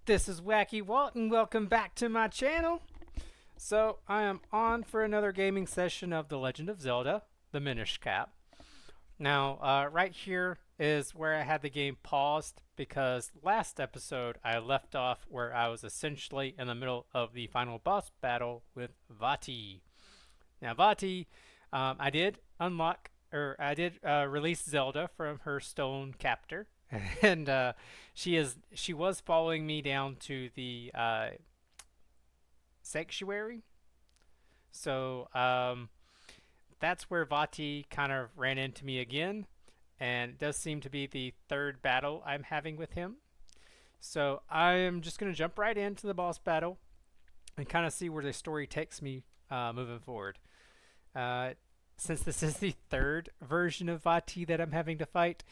This is Wacky Walt, and welcome back to my channel. So, I am on for another gaming session of The Legend of Zelda, the Minish Cap. Now, right here is where I had the game paused because last episode I left off where I was essentially in the middle of the final boss battle with Wacky. Now, Wacky, I did unlock, or I did release Zelda from her stone captor. And she was following me down to the sanctuary. So that's where Vati kind of ran into me again, and it does seem to be the third battle I'm having with him. So I am just going to jump right into the boss battle and kind of see where the story takes me moving forward. Since this is the third version of Vati that I'm having to fight,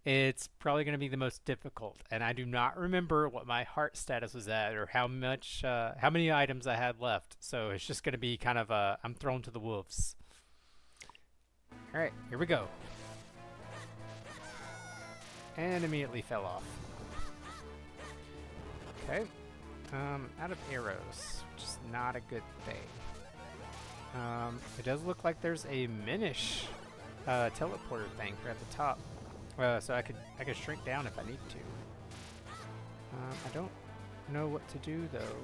it's probably going to be the most difficult, and I do not remember what my heart status was at or how many items I had left. So it's just going to be kind of I'm thrown to the wolves. All right, here we go. And immediately fell off. Okay, out of arrows, which is not a good thing. It does look like there's a Minish teleporter thing here at the top. So I could shrink down if I need to. I don't know what to do though.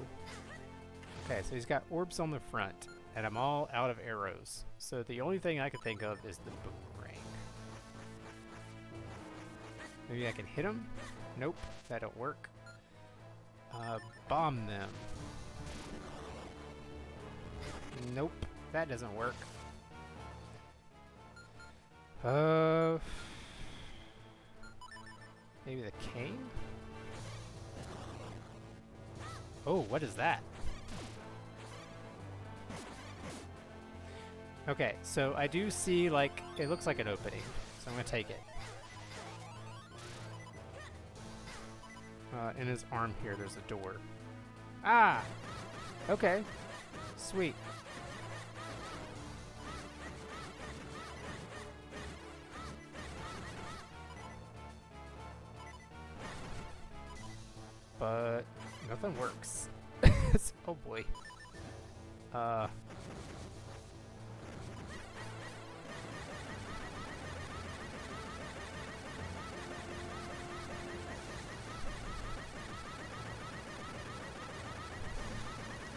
Okay, so he's got orbs on the front, and I'm all out of arrows. So the only thing I could think of is the boomerang. Maybe I can hit him? Nope, that don't work. Bomb them. Nope, that doesn't work. Maybe the cane? Oh, what is that? Okay, so I do see, like, it looks like an opening, so I'm gonna take it. In his arm here, there's a door. Ah! Okay. Sweet. But nothing works. Oh boy. I'm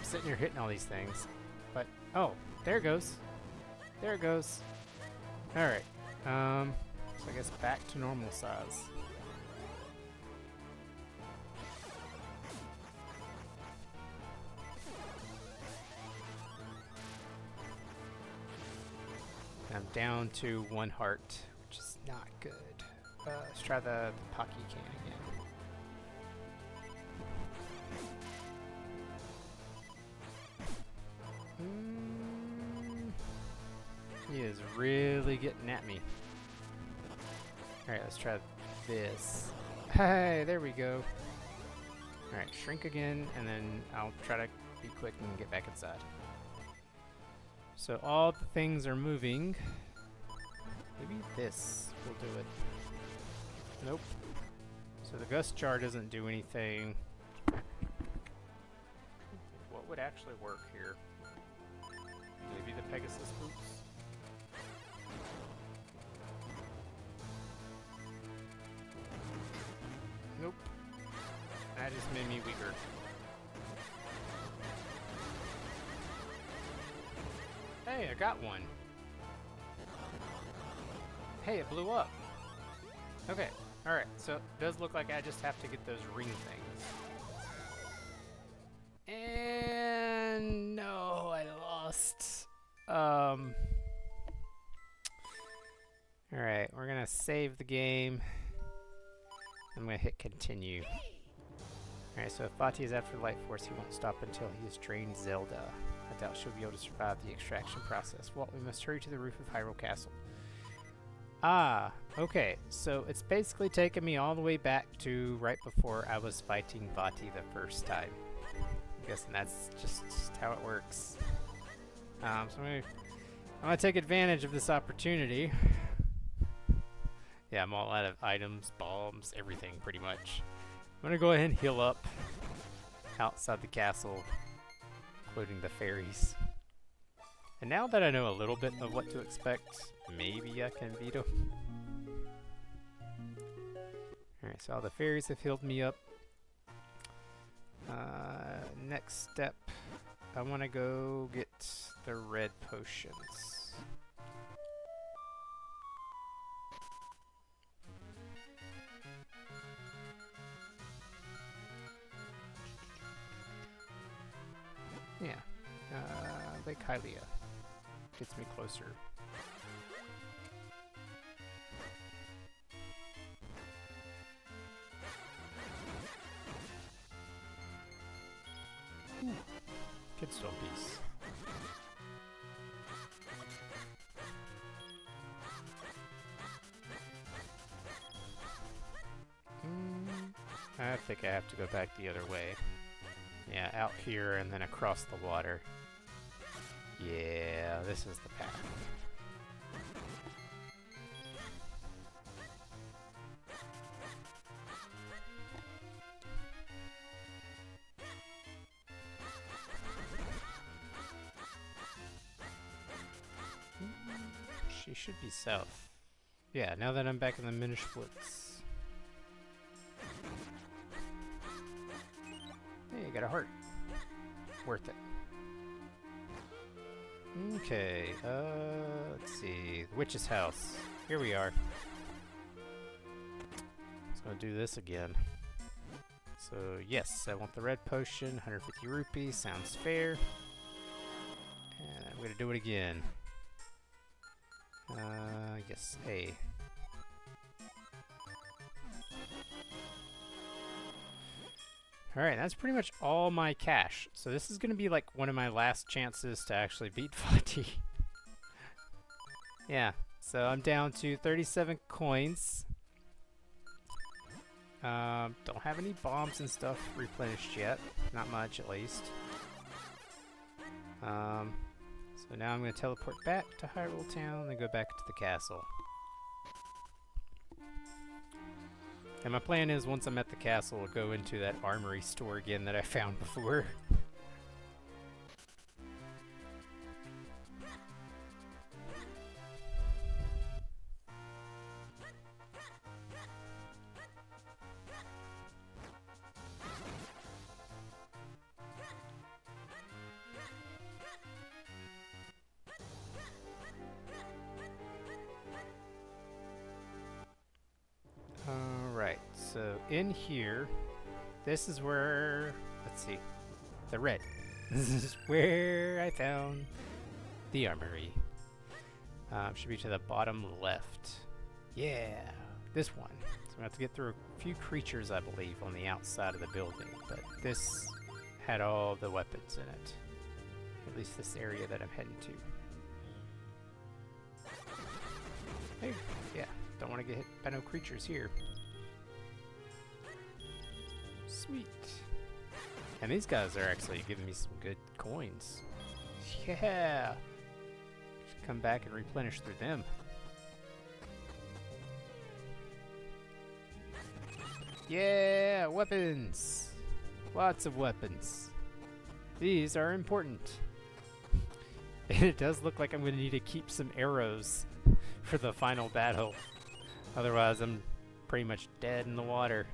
sitting here hitting all these things. But oh, there it goes. There it goes. Alright. So I guess back to normal size. I'm down to 1 heart, which is not good. Let's try the Pocky can again. He is really getting at me. Alright, let's try this. Hey, there we go. Alright, shrink again, and then I'll try to be quick and get back inside. So all the things are moving. Maybe this will do it. Nope. So the gust jar doesn't do anything. What would actually work here? Maybe the Pegasus boots? Nope. That just made me weaker. Hey, I got one. Hey, it blew up. Okay, alright, so it does look like I just have to get those ring things. And no, I lost. Alright, we're gonna save the game. I'm gonna hit continue. Alright, so if Vati is after Light Force, he won't stop until he has drained Zelda. I doubt she'll be able to survive the extraction process. Well, we must hurry to the roof of Hyrule Castle. Ah, okay. So it's basically taken me all the way back to right before I was fighting Vati the first time. I'm guessing that's just how it works. So I'm gonna take advantage of this opportunity. Yeah, I'm all out of items, bombs, everything pretty much. I'm gonna go ahead and heal up. outside the castle, including the fairies. And now that I know a little bit of what to expect, maybe I can beat them. Alright, so all the fairies have healed me up. Next step, I want to go get the red potions. Yeah, Lake Hylia gets me closer. Kidstone piece. I think I have to go back the other way. Yeah, out here and then across the water. Yeah, this is the path. She should be south. Yeah, now that I'm back in the Minish Woods. Hey, got a heart. Worth it. Okay, let's see. The witch's house. Here we are. Let's go do this again. So, yes, I want the red potion. 150 rupees. Sounds fair. And I'm gonna do it again. Yes, A. Alright, that's pretty much all my cash. So this is going to be like one of my last chances to actually beat Vati. Yeah, so I'm down to 37 coins. Don't have any bombs and stuff replenished yet. Not much, at least. So now I'm going to teleport back to Hyrule Town and go back to the castle. And my plan is, once I'm at the castle, I'll go into that armory store again that I found before. Alright, so in here, this is where, let's see, the red. This is where I found the armory. Should be to the bottom left. Yeah, this one. So I have to get through a few creatures, I believe, on the outside of the building, but this had all the weapons in it. At least this area that I'm heading to. Hey, yeah. Don't want to get hit by no creatures here. Sweet. And these guys are actually giving me some good coins. Yeah! Should come back and replenish through them. Yeah! Weapons! Lots of weapons. These are important. And it does look like I'm going to need to keep some arrows for the final battle. Otherwise, I'm pretty much dead in the water.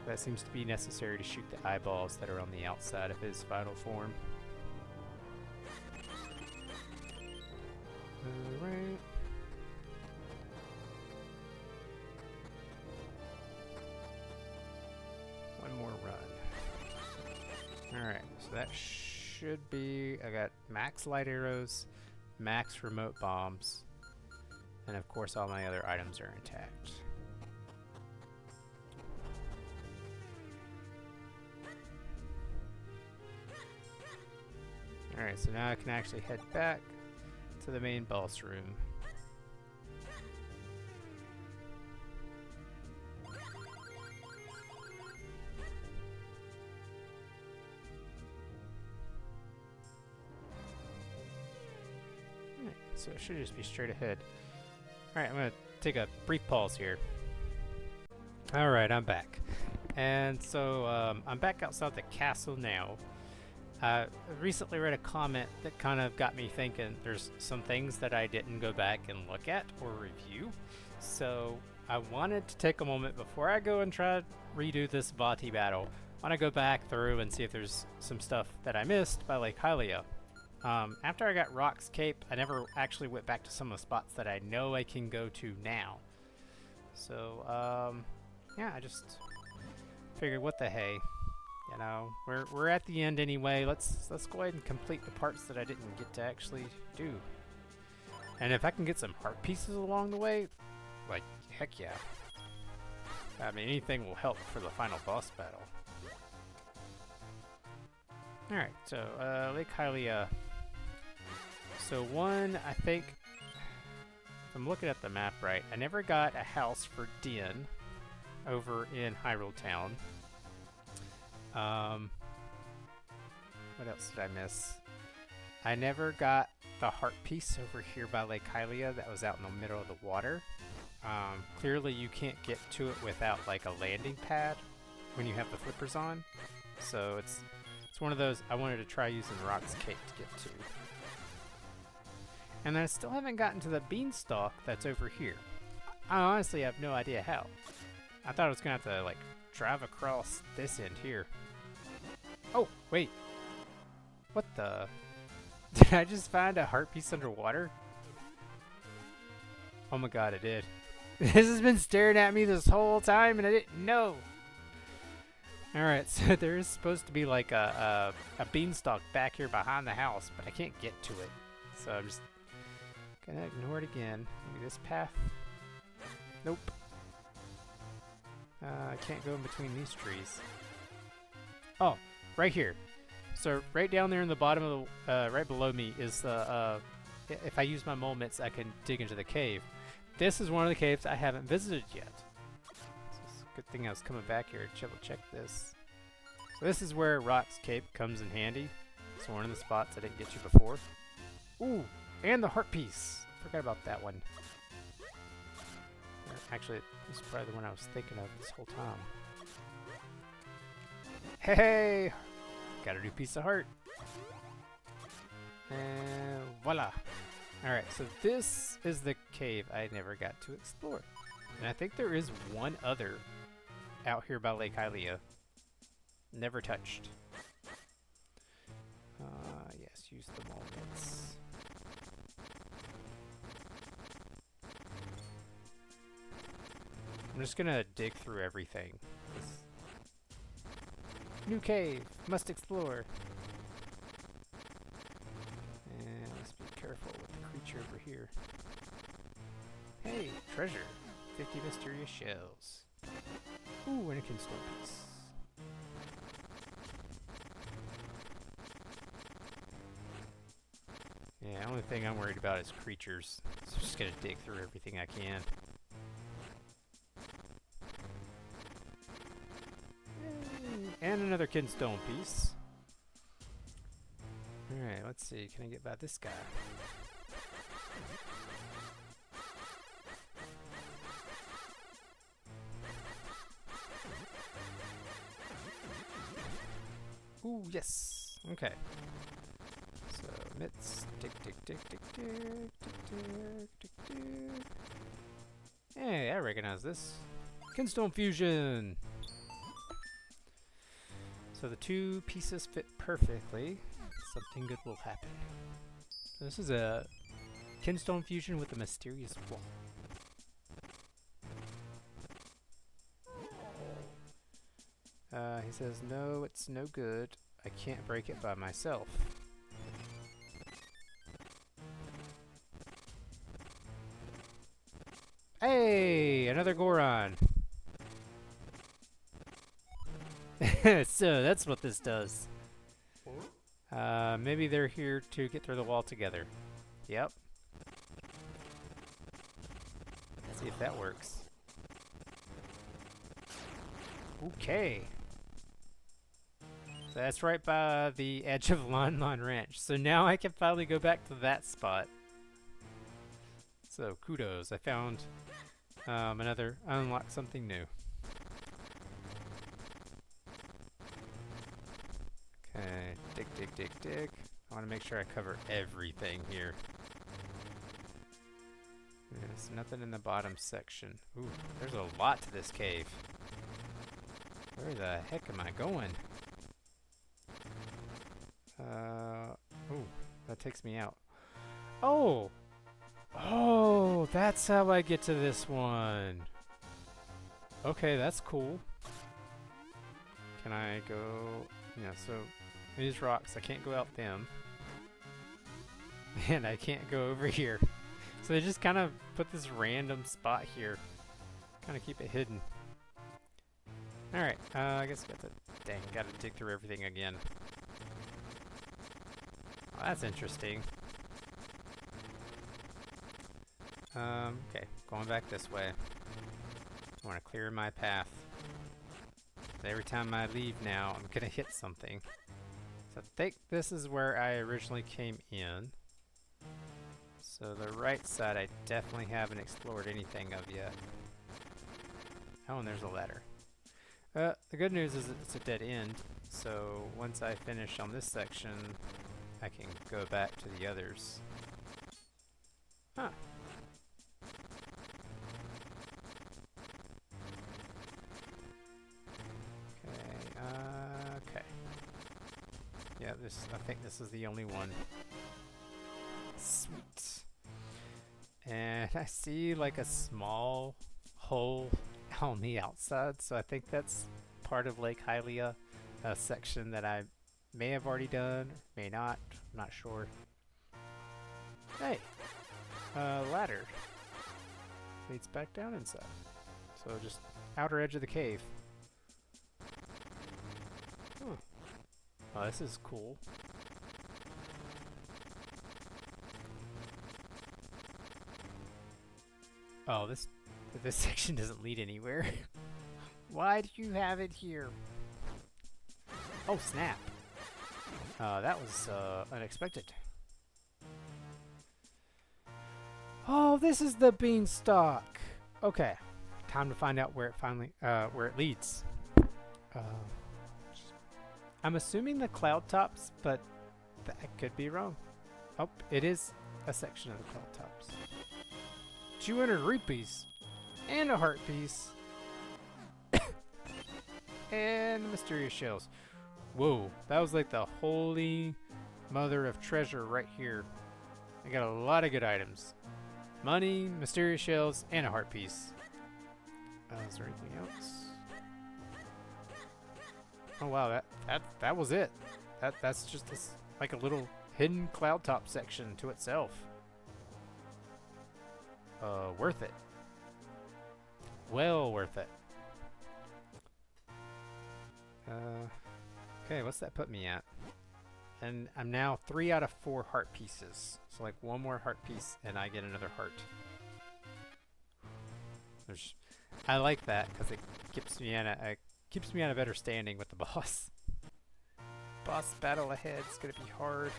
That seems to be necessary to shoot the eyeballs that are on the outside of his final form. Alright. One more run. Alright, so that should be... I got max light arrows, max remote bombs, and of course all my other items are intact. Alright, so now I can actually head back to the main boss room. Alright, so it should just be straight ahead. Alright, I'm going to take a brief pause here. Alright, I'm back. And so I'm back outside the castle now. I recently read a comment that kind of got me thinking there's some things that I didn't go back and look at or review. So I wanted to take a moment before I go and try to redo this Vati battle. I want to go back through and see if there's some stuff that I missed by Lake Hylia. After I got Rock's Cape, I never actually went back to some of the spots that I know I can go to now. So, yeah, I just figured, what the hey, you know, we're at the end anyway. Let's go ahead and complete the parts that I didn't get to actually do. And if I can get some heart pieces along the way, like, heck yeah. I mean, anything will help for the final boss battle. Alright, so, Lake Hylia. So one, I think, if I'm looking at the map right, I never got a house for Din over in Hyrule Town. What else did I miss? I never got the heart piece over here by Lake Hylia that was out in the middle of the water. Clearly you can't get to it without like a landing pad when you have the flippers on. So it's one of those I wanted to try using Rock's Cape to get to. And I still haven't gotten to the beanstalk that's over here. I honestly have no idea how. I thought I was gonna have to like drive across this end here. Oh, wait. What the? Did I just find a heart piece underwater? Oh my god, I did. This has been staring at me this whole time and I didn't know. Alright, so there is supposed to be like a beanstalk back here behind the house, but I can't get to it. So I'm just gonna ignore it again. Maybe this path? Nope. I can't go in between these trees. Oh, right here. So right down there in the bottom of the, right below me is the, if I use my moments, I can dig into the cave. This is one of the caves I haven't visited yet. Good thing I was coming back here to check this. So this is where Rock's Cape comes in handy. It's one of the spots I didn't get to before. Ooh, and the heart piece. Forgot about that one. Actually, this is probably the one I was thinking of this whole time. Hey! Got a new piece of heart. And voila! Alright, so this is the cave I never got to explore. And I think there is one other out here by Lake Hylia. Never touched. Yes, use the moments. I'm just gonna dig through everything. New cave! Must explore! And let's be careful with the creature over here. Hey, treasure! 50 mysterious shells. Ooh, and a kinstone piece. Yeah, the only thing I'm worried about is creatures. So I'm just gonna dig through everything I can. And another kinstone piece. Alright, let's see. Can I get by this guy? Ooh, yes. Okay. So, mitts. Tick, tick, tick, tick, tick, tick, tick, tick, tick. Hey, I recognize this. Kinstone fusion! So the two pieces fit perfectly. Something good will happen. So this is a kinstone fusion with a mysterious wall. He says, no, it's no good. I can't break it by myself. Hey, another Goron. So that's what this does. Maybe they're here to get through the wall together. Yep. Let's see if that works. Okay. So that's right by the edge of Lon Lon Ranch. So now I can finally go back to that spot. So kudos. I found unlocked something new. Okay, dig, dig, dig, dig. I want to make sure I cover everything here. There's nothing in the bottom section. Ooh, there's a lot to this cave. Where the heck am I going? Ooh, that takes me out. Oh! Oh, that's how I get to this one. Okay, that's cool. Can I go... Yeah, so these rocks, I can't go out them. And I can't go over here. So they just kind of put this random spot here. Kind of keep it hidden. Alright, I guess gotta dig through everything again. Well, that's interesting. Okay, going back this way. I want to clear my path. Every time I leave now, I'm gonna hit something. So I think this is where I originally came in. So the right side I definitely haven't explored anything of yet. Oh, and there's a ladder. The good news is it's a dead end, so once I finish on this section, I can go back to the others. Huh. Okay. Yeah, I think this is the only one. Sweet. And I see like a small hole on the outside, so I think that's part of Lake Hylia, a section that I may have already done, may not, I'm not sure. Hey, ladder leads back down inside. So just outer edge of the cave. Huh. Oh, this is cool. Oh, this section doesn't lead anywhere. Why do you have it here? Oh, snap. That was unexpected. Oh, this is the beanstalk. Okay, time to find out where it leads. I'm assuming the cloud tops, but that could be wrong. Oh, it is a section of the cloud tops. 200 rupees and a heart piece and mysterious shells. Whoa, that was like the holy mother of treasure right here. I got a lot of good items. Money, mysterious shells, and a heart piece. Is there anything else? Oh wow, that was it. That's just this like a little hidden cloud top section to itself. Worth it. Well worth it. Okay, what's that put me at? And I'm now 3 out of 4 heart pieces. So like one more heart piece and I get another heart. I like that because it keeps me at a better standing with the boss. Boss battle ahead is gonna be hard.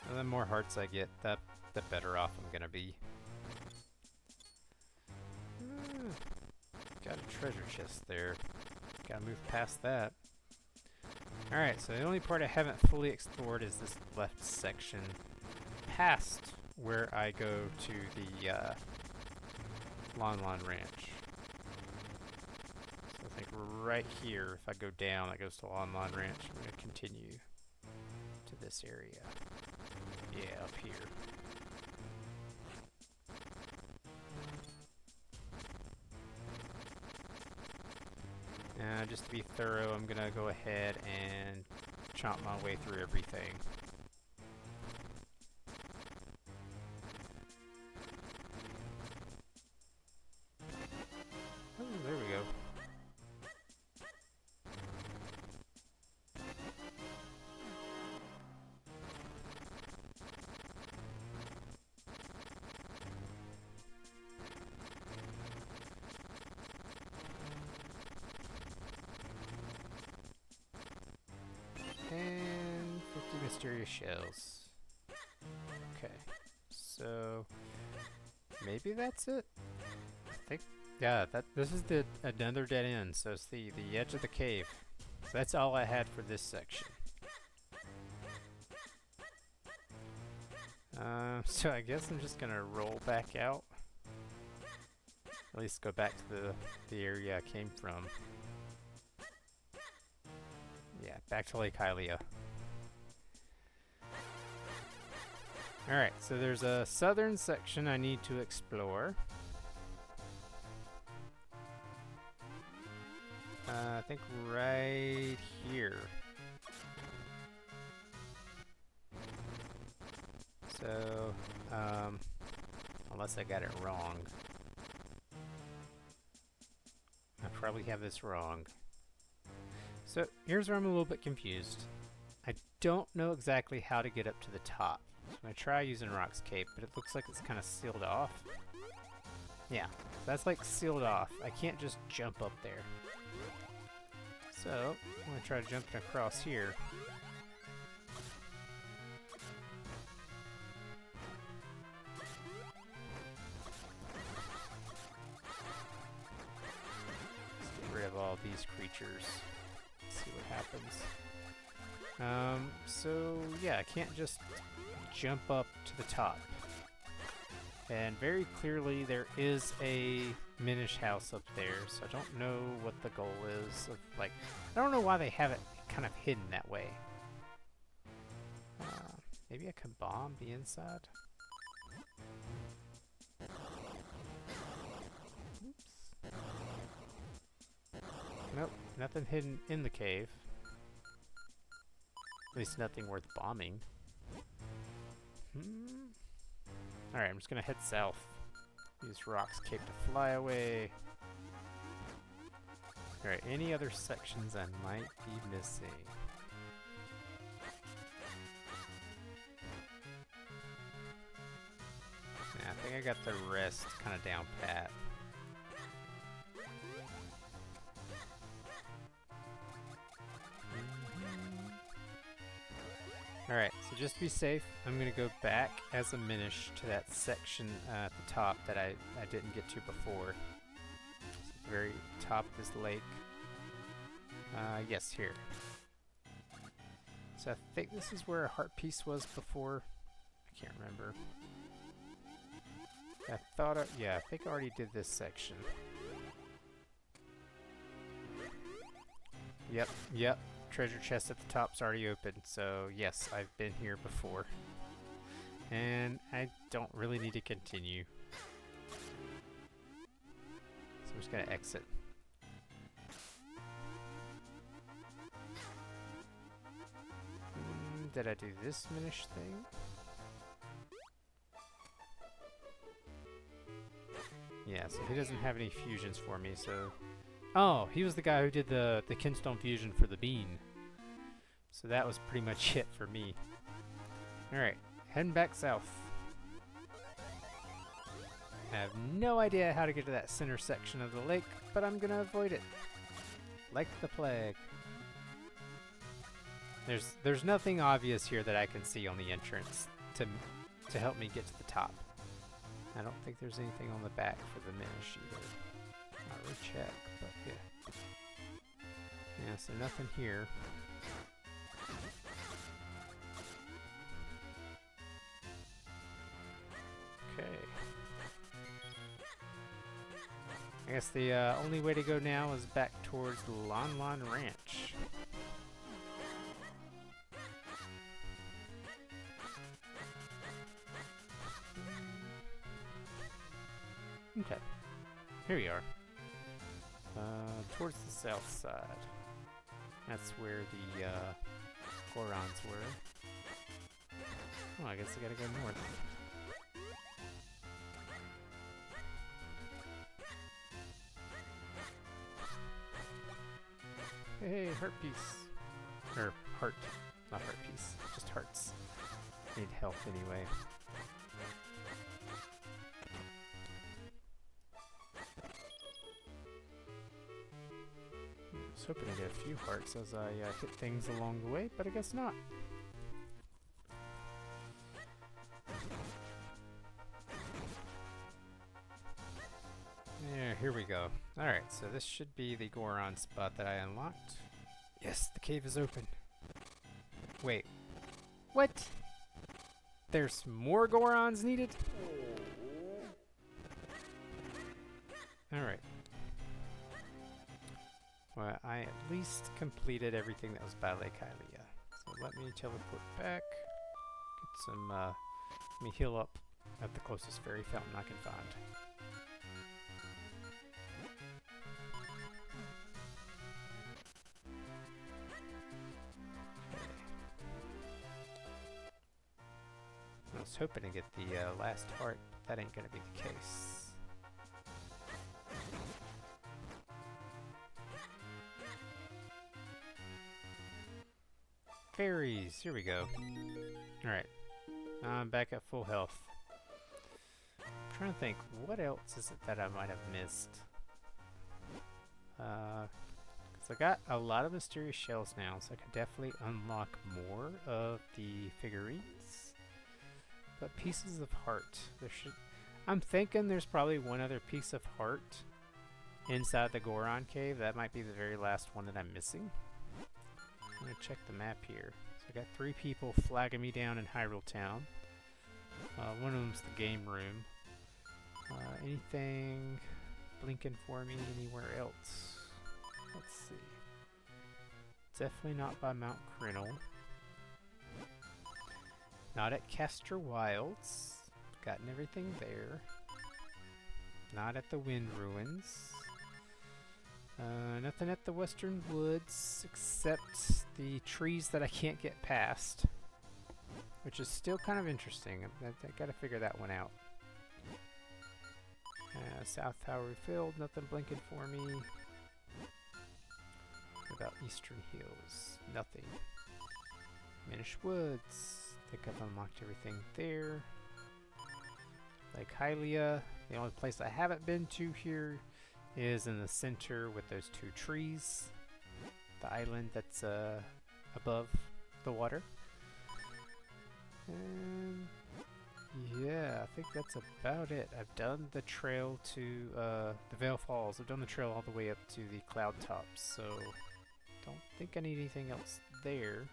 And the more hearts I get, the better off I'm gonna be. Got a treasure chest there. Gotta move past that. Alright, so the only part I haven't fully explored is this left section past where I go to the Lon Lon Ranch. So I think right here, if I go down, that goes to Lon Lon Ranch. I'm going to continue to this area. Yeah, up here. Just to be thorough, I'm gonna go ahead and chomp my way through everything. Oh, there we go. And 50 mysterious shells. Okay, so maybe that's it. I think, yeah, this is another dead end. So it's the edge of the cave. So that's all I had for this section. So I guess I'm just gonna roll back out. At least go back to the area I came from. Yeah, back to Lake Hylia. Alright, so there's a southern section I need to explore. I think right here. So, unless I got it wrong. I probably have this wrong. So, here's where I'm a little bit confused. I don't know exactly how to get up to the top. I'm going to try using Rock's Cape, but it looks like it's kind of sealed off. Yeah, that's like sealed off. I can't just jump up there. So, I'm going to try jumping across here. Let's get rid of all these creatures. See what happens. So yeah, I can't just jump up to the top. And very clearly there is a Minish house up there, so I don't know what the goal is of, like, I don't know why they have it kind of hidden that way. Maybe I can bomb the inside? Oops. Nope, nothing hidden in the cave. At least nothing worth bombing. Alright, I'm just gonna head south. Use Rock's Cape to fly away. Alright, any other sections I might be missing? Yeah, I think I got the rest kind of down pat. Alright, so just to be safe, I'm going to go back as a Minish to that section at the top that I didn't get to before. So the very top of this lake. Yes, here. So I think this is where a heart piece was before. I can't remember. I thought, yeah, I think I already did this section. Yep. Treasure chest at the top's already open, so yes, I've been here before. And I don't really need to continue. So I'm just gonna exit. Did I do this Minish thing? Yeah, so he doesn't have any fusions for me, so... Oh, he was the guy who did the Kinstone fusion for the bean. So that was pretty much it for me. Alright, heading back south. I have no idea how to get to that center section of the lake, but I'm gonna avoid it. Like the plague. There's nothing obvious here that I can see on the entrance to help me get to the top. I don't think there's anything on the back for the Minish either. I'll recheck, but yeah. Yeah, so nothing here. Okay. I guess the only way to go now is back towards the Lon Lon Ranch. Okay, here we are. Towards the south side. That's where the Gorons were. Oh, I guess I gotta go north. Hey, heart piece. Or heart, not heart piece, just hearts. Need help anyway. I was hoping to get a few hearts as I hit things along the way, but I guess not. Yeah, here we go. Alright, so this should be the Goron spot that I unlocked. Yes, the cave is open. Wait. What? There's more Gorons needed? Alright. Well, I at least completed everything that was by Lake Hylia. So let me teleport back. Get some, let me heal up at the closest fairy fountain I can find. I was hoping to get the last heart, but that ain't gonna be the case. Fairies, here we go. Alright, I'm back at full health. I'm trying to think, what else is it that I might have missed? Because I got a lot of mysterious shells now, so I can definitely unlock more of the figurines. But pieces of heart, I'm thinking there's probably one other piece of heart inside the Goron cave. That might be the very last one that I'm missing. I'm gonna check the map here. So I got 3 people flagging me down in Hyrule Town. One of them's the game room. Anything blinking for me anywhere else? Let's see. Definitely not by Mount Crinnle. Not at Castor Wilds. Gotten everything there. Not at the Wind Ruins. Nothing at the Western Woods except the trees that I can't get past. Which is still kind of interesting. I gotta figure that one out. South Tower Field, nothing blinking for me. What about Eastern Hills? Nothing. Minish Woods. I think I've unlocked everything there. Lake Hylia. The only place I haven't been to here is in the center with those 2 trees. The island that's above the water. And yeah, I think that's about it. I've done the trail to the Vale Falls. I've done the trail all the way up to the cloud tops, so don't think I need anything else there.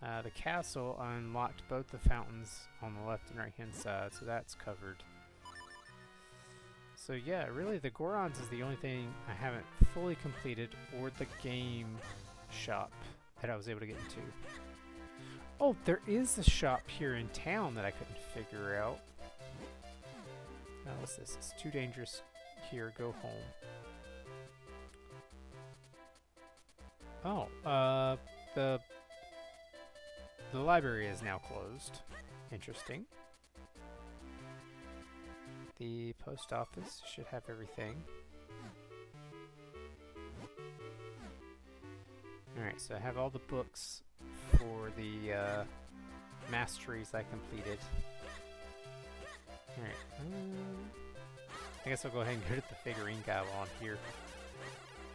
The castle unlocked both the fountains on the left and right hand side, so that's covered. So yeah, really the Gorons is the only thing I haven't fully completed, or the game shop that I was able to get into. Oh, there is a shop here in town that I couldn't figure out. What's this? It's too dangerous here, go home. Oh, the library is now closed. Interesting. The post office should have everything. Alright, so I have all the books for the masteries I completed. Alright, I guess I'll go ahead and go to the figurine guy while I'm here.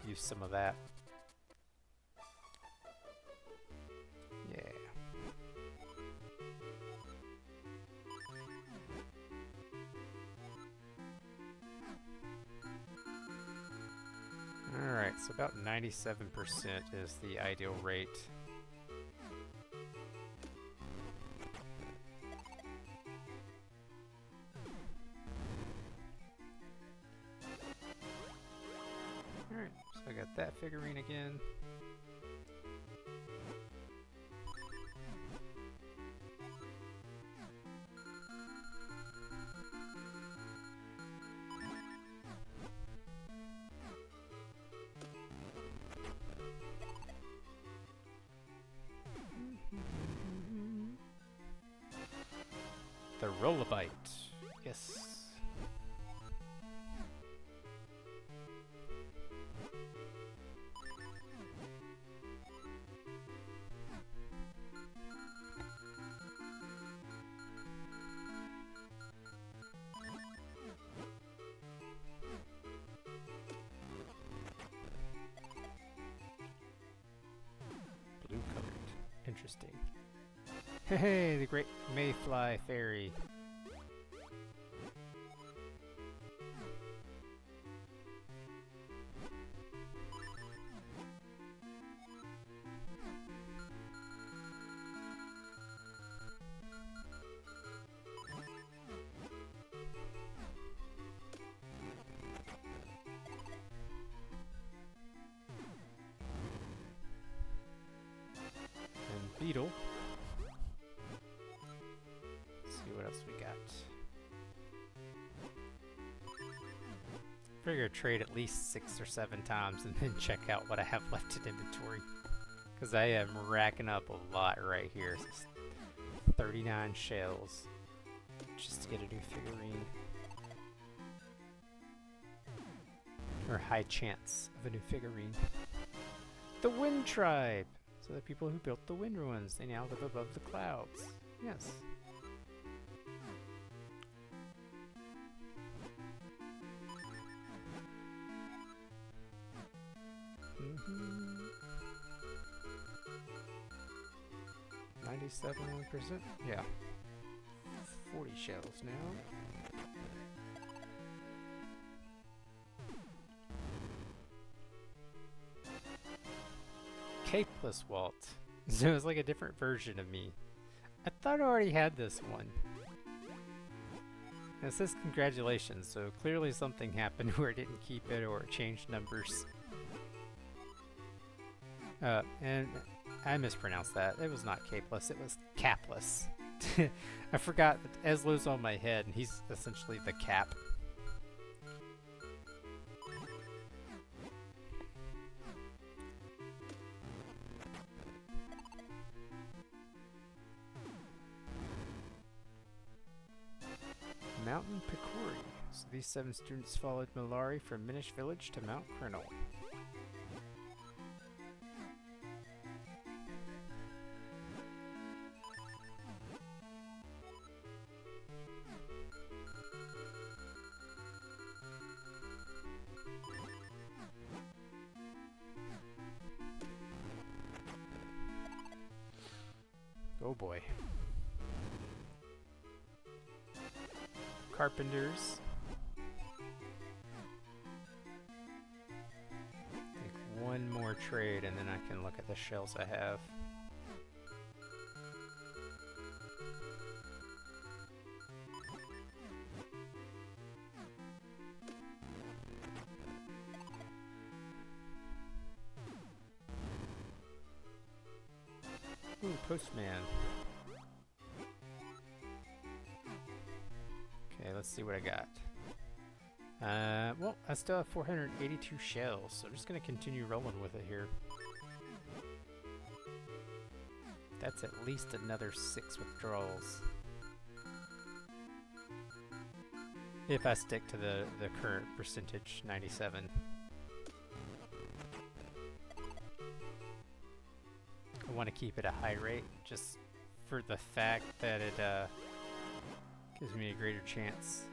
Use some of that. Yeah. Alright, so about 97% is the ideal rate. Alright, so I got that figurine again. The Rollabite, yes. Blue colored, interesting. Hey, the Great Mayfly Fairy. beetle. Let's see what else we got. Figure trade at least 6 or 7 times and then check out what I have left in inventory. Because I am racking up a lot right here. So 39 shells just to get a new figurine. Or high chance of a new figurine. The Wind Tribe! So the people who built the wind ruins, they now live above the clouds. Yes. Mm-hmm. 97%? Yeah. 40 shells now. Capeless Walt. So it was like a different version of me. I thought I already had this one. And it says congratulations, so clearly something happened where it didn't keep it or it changed numbers. And I mispronounced that. It was not capeless, it was capless. I forgot that Eslo's on my head and he's essentially the cap. Mountain Picori. So these 7 students followed Malari from Minish Village to Mount Colonel. Oh boy. Carpenters. Make one more trade and then I can look at the shells I have. Ooh, Postman. Okay, let's see what I got. Well, I still have 482 shells, so I'm just gonna continue rolling with it here. That's at least another 6 withdrawals. If I stick to the current percentage, 97. I want to keep it a high rate, just for the fact that it gives me a greater chance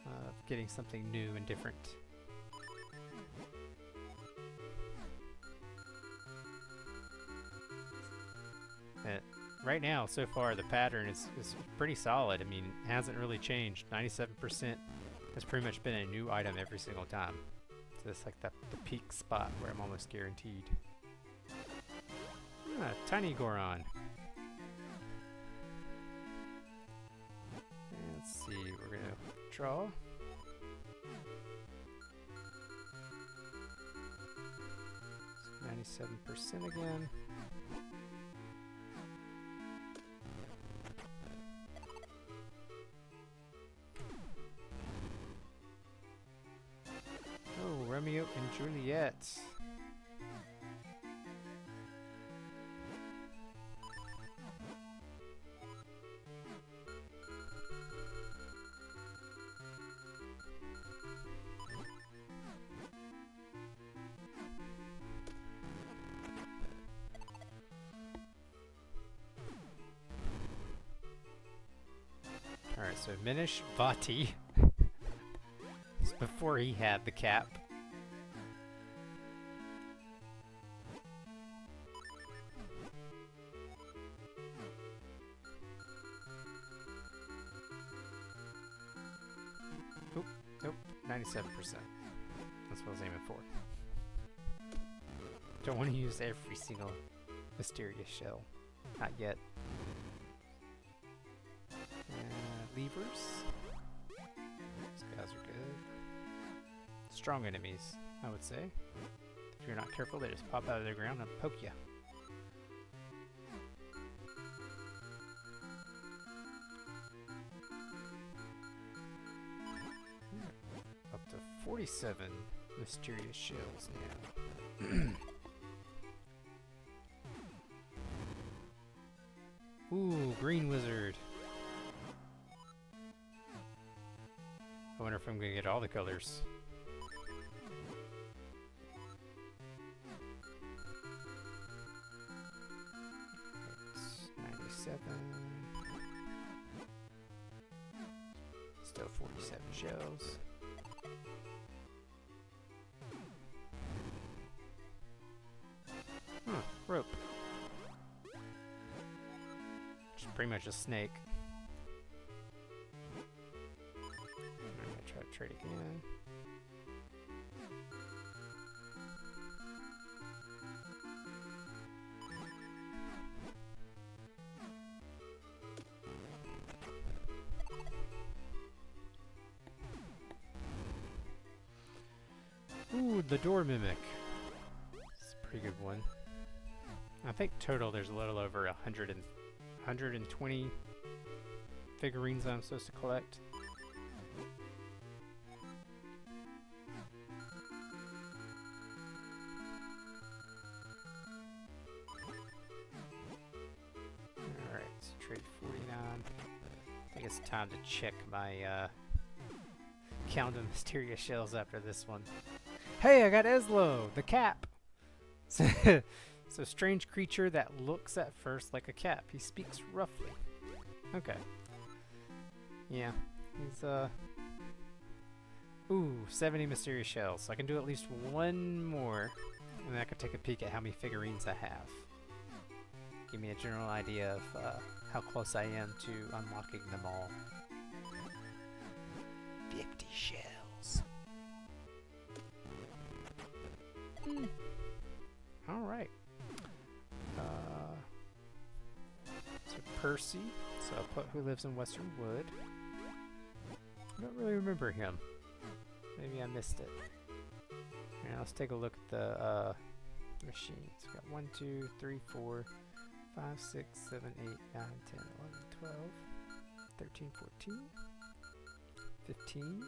of getting something new and different. Right now, so far, the pattern is pretty solid. I mean, it hasn't really changed. 97% has pretty much been a new item every single time. So it's like the peak spot where I'm almost guaranteed. Ah, Tiny Goron. Let's see, we're gonna draw. So 97% again. Oh, Romeo and Juliet. Alright, so Minish Vati. It's before he had the cap. Oop, nope, 97%. That's what I was aiming for. Don't want to use every single mysterious shell. Not yet. Levers. These guys are good. Strong enemies, I would say. If you're not careful, they just pop out of the ground and poke you. 47 mysterious shells now. Ooh, green wizard. I wonder if I'm gonna get all the colors. It's 97. Still 47 shells. Huh, rope. Just pretty much a snake. I'm gonna try to trade again. Ooh, the door mimic. It's a pretty good one. I think total there's a little over 120 figurines I'm supposed to collect. Alright, so trade 49. I think it's time to check my count of mysterious shells after this one. Hey, I got Eslo, the cap! It's a strange creature that looks at first like a cap. He speaks roughly. Okay. Yeah, he's ooh, 70 mysterious shells. So I can do at least one more, and then I can take a peek at how many figurines I have. Give me a general idea of how close I am to unlocking them all. 50 shells. Alright. So Percy. So I'll put who lives in Western Wood. I don't really remember him. Maybe I missed it. Alright, let's take a look at the machines. We've got 1, 2, 3, 4, 5, 6, 7, 8, 9, 10, 11, 12, 13, 14, 15,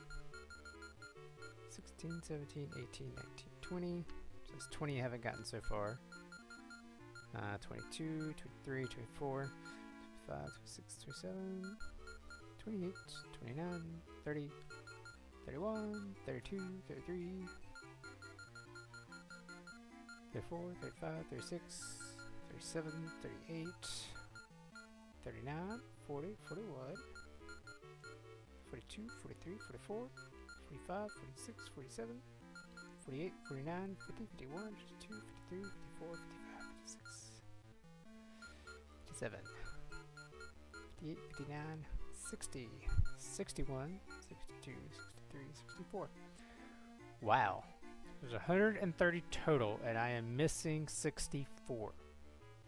16, 17, 18, 19, 20. So it's 20 I haven't gotten so far. 22, 23, 24, 25, 26, 27, 28, 29, 30, 31, 32, 33, 34, 35, 36, 37, 38, 39, 40, 41, 42, 43, 44, 45, 46, 47, 48, 49, 50, 51, 52, 53, 54, 55, 56, 57, 58, 59, 60, 61, 62, 63, 64. Wow. There's 130 total, and I am missing 64.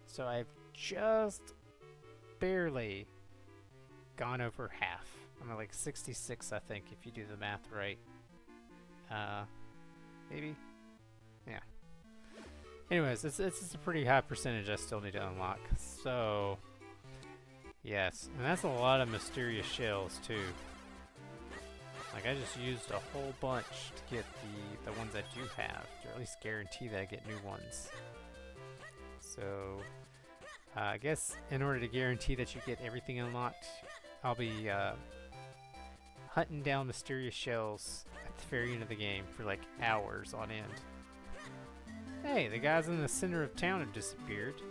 So I've just barely gone over half. I'm at like 66, I think, if you do the math right. Maybe? Yeah. Anyways, it's a pretty high percentage I still need to unlock. So, yes. And that's a lot of mysterious shells, too. Like, I just used a whole bunch to get the ones I do have, to at least guarantee that I get new ones. So, I guess in order to guarantee that you get everything unlocked, I'll be hunting down mysterious shells at the very end of the game for like hours on end. Hey, the guys in the center of town have disappeared.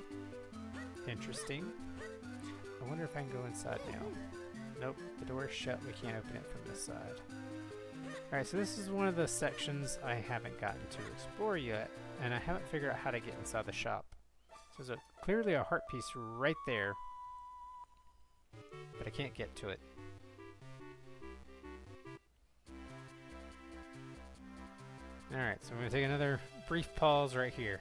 Interesting. I wonder if I can go inside now. Nope, the door is shut. We can't open it from this side. Alright, so this is one of the sections I haven't gotten to explore yet, and I haven't figured out how to get inside the shop. So there's clearly a heart piece right there, but I can't get to it. Alright, so I'm going to take another brief pause right here.